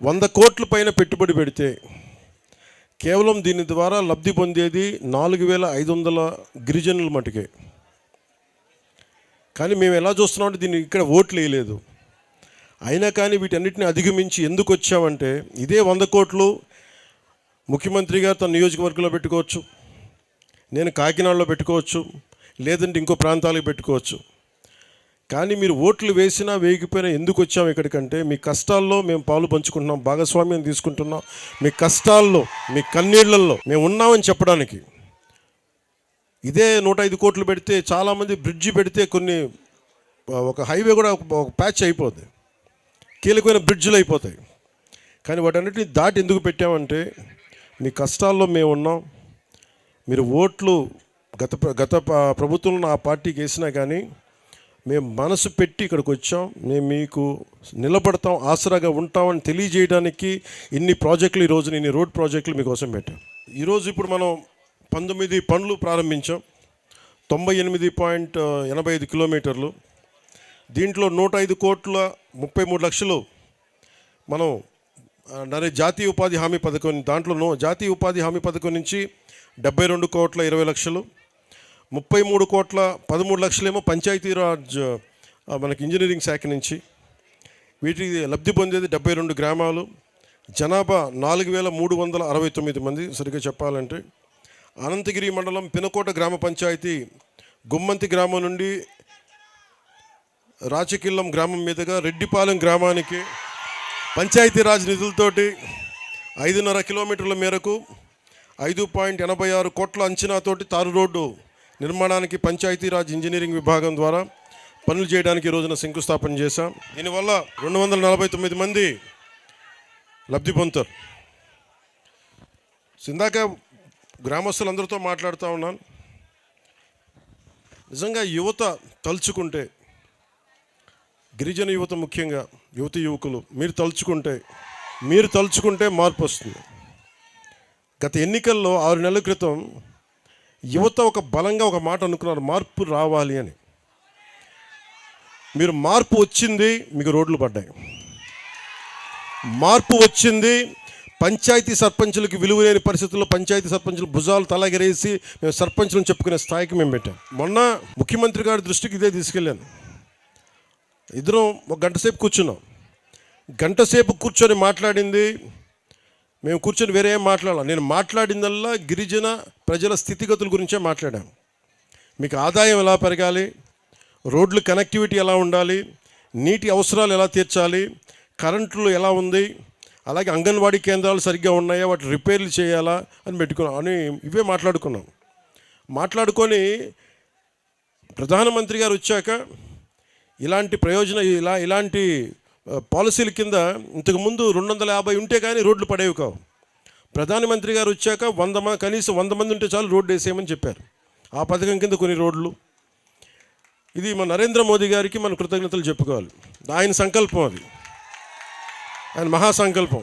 100 కోట్ల పైన పెట్టుబడి పెడితే కేవలం దీని ద్వారా లబ్ధి పొందేది 4500 గిరిజనుల మటుకే. కానీ మేము ఎలా చూస్తున్నామంటే దీన్ని ఇక్కడ ఓట్లు వేయలేదు. అయినా కానీ వీటన్నిటిని అధిగమించి ఎందుకు వచ్చామంటే, ఇదే 100 కోట్లు ముఖ్యమంత్రి గారు తన నియోజకవర్గంలో పెట్టుకోవచ్చు, నేను కాకినాడలో పెట్టుకోవచ్చు, లేదంటే ఇంకో ప్రాంతాలకు పెట్టుకోవచ్చు. కానీ మీరు ఓట్లు వేసినా వేయకపోయినా ఎందుకు వచ్చాము ఇక్కడికంటే, మీ కష్టాల్లో మేము పాలు పంచుకుంటున్నాం, భాగస్వామ్యం తీసుకుంటున్నాం. మీ కష్టాల్లో, మీ కన్నీళ్లలో మేము ఉన్నామని చెప్పడానికి. ఇదే 105 కోట్లు పెడితే చాలామంది బ్రిడ్జి పెడితే ఒక హైవే కూడా ఒక ప్యాచ్ అయిపోద్ది, కీలకమైన బ్రిడ్జ్లు అయిపోతాయి. కానీ వాటన్నిటిని దాటి ఎందుకు పెట్టామంటే, మీ కష్టాల్లో మేము ఉన్నాం. మీరు ఓట్లు గత ప్రభుత్వంలో ఆ పార్టీకి వేసినా కానీ మేము మనసు పెట్టి ఇక్కడికి వచ్చాం. మేము మీకు నిలబడతాం, ఆసరాగా ఉంటామని తెలియజేయడానికి ఇన్ని ప్రాజెక్టులు, ఈరోజు ఇన్ని రోడ్ ప్రాజెక్టులు మీకోసం పెట్టాం. ఈరోజు ఇప్పుడు మనం 19 పనులు ప్రారంభించాం, 98.85 కిలోమీటర్లు. దీంట్లో 105 కోట్ల 33 లక్షలు మనం జాతీయ ఉపాధి హామీ పథకం, దాంట్లో జాతీయ ఉపాధి హామీ పథకం నుంచి 72 కోట్ల 20 లక్షలు, 33 కోట్ల 13 లక్షలేమో పంచాయతీరాజ్ మనకి ఇంజనీరింగ్ శాఖ నుంచి. వీటి లబ్ధి పొందేది 72 గ్రామాలు, జనాభా 4369 మంది. సరిగ్గా చెప్పాలంటే అనంతగిరి మండలం పినకోట గ్రామ పంచాయతీ గుమ్మంతి గ్రామం నుండి రాచకిల్లం గ్రామం మీదుగా రెడ్డిపాలెం గ్రామానికి పంచాయతీరాజ్ నిధులతోటి 5.5 కిలోమీటర్ల మేరకు 5.86 కోట్ల అంచనాతోటి తారు రోడ్డు నిర్మాణానికి పంచాయతీరాజ్ ఇంజనీరింగ్ విభాగం ద్వారా పనులు చేయడానికి ఈ రోజున శంకుస్థాపన చేశాం. దీనివల్ల 249 మంది లబ్ధి పొందుతారు. ఇందాక గ్రామస్తులందరితో మాట్లాడుతూ ఉన్నాను. నిజంగా యువత తలుచుకుంటే, గిరిజన యువత ముఖ్యంగా యువకులు మీరు తలుచుకుంటే మార్పు వస్తుంది. గత ఎన్నికల్లో 6 నెలల క్రితం యువత ఒక బలంగా ఒక మాట అనుకున్నారు, మార్పు రావాలి అని. మీరు మార్పు వచ్చింది, మీకు రోడ్లు పడ్డాయి. మార్పు వచ్చింది. పంచాయతీ సర్పంచులకి విలువ లేని పరిస్థితుల్లో పంచాయతీ సర్పంచులు భుజాలు తలగరేసి మేము సర్పంచులను చెప్పుకునే స్థాయికి మేము పెట్టాం. మొన్న ముఖ్యమంత్రి గారి దృష్టికి ఇదే తీసుకెళ్ళాను. ఇద్దరం 1 గంట సేపు కూర్చున్నాం. గంట సేపు కూర్చొని మాట్లాడింది, మేము కూర్చొని వేరే ఏం మాట్లాడాలి. నేను మాట్లాడిందల్లా గిరిజన ప్రజల స్థితిగతుల గురించే మాట్లాడాను. మీకు ఆదాయం ఎలా పెరగాలి, రోడ్లు కనెక్టివిటీ ఎలా ఉండాలి, నీటి అవసరాలు ఎలా తీర్చాలి, కరెంట్లు ఎలా ఉంది, అలాగే అంగన్వాడీ కేంద్రాలు సరిగ్గా ఉన్నాయా, వాటి రిపేర్లు చేయాలా అని ఇవే మాట్లాడుకొని ప్రధానమంత్రి గారు వచ్చాక ఇలాంటి ఇలాంటి పాలసీల కింద ఇంతకుముందు 250 ఉంటే కానీ రోడ్లు పడేవి కావు. ప్రధానమంత్రి గారు వచ్చాక కనీసం 100 మంది ఉంటే చాలు రోడ్డు వేసేయమని చెప్పారు. ఆ పథకం కింద కొన్ని రోడ్లు. ఇది మన నరేంద్ర మోదీ గారికి మనం కృతజ్ఞతలు చెప్పుకోవాలి. ఆయన సంకల్పం, అది ఆయన మహాసంకల్పం.